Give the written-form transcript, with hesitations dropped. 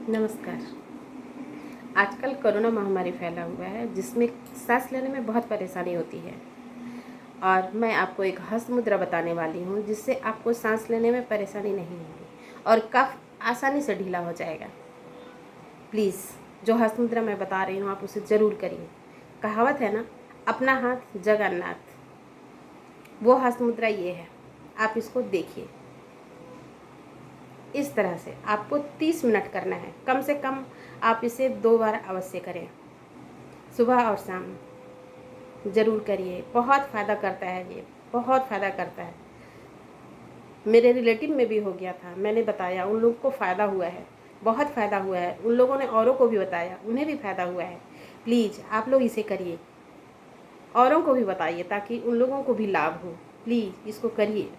नमस्कार। आजकल कोरोना महामारी फैला हुआ है जिसमें सांस लेने में बहुत परेशानी होती है और मैं आपको एक हस्त मुद्रा बताने वाली हूँ जिससे आपको सांस लेने में परेशानी नहीं होगी और कफ आसानी से ढीला हो जाएगा। प्लीज़ जो हस्त मुद्रा मैं बता रही हूँ आप उसे ज़रूर करिए। कहावत है ना, अपना हाथ जगन्नाथ। वो हस्त मुद्रा ये है, आप इसको देखिए। इस तरह से आपको 30 मिनट करना है, कम से कम आप इसे 2 बार अवश्य करें, सुबह और शाम ज़रूर करिए। बहुत फ़ायदा करता है ये, बहुत फ़ायदा करता है। मेरे रिलेटिव में भी हो गया था, मैंने बताया, उन लोग को फ़ायदा हुआ है, बहुत फ़ायदा हुआ है। उन लोगों ने औरों को भी बताया, उन्हें भी फ़ायदा हुआ है। प्लीज़ आप लोग इसे करिए, औरों को भी बताइए ताकि उन लोगों को भी लाभ हो। प्लीज़ इसको करिए।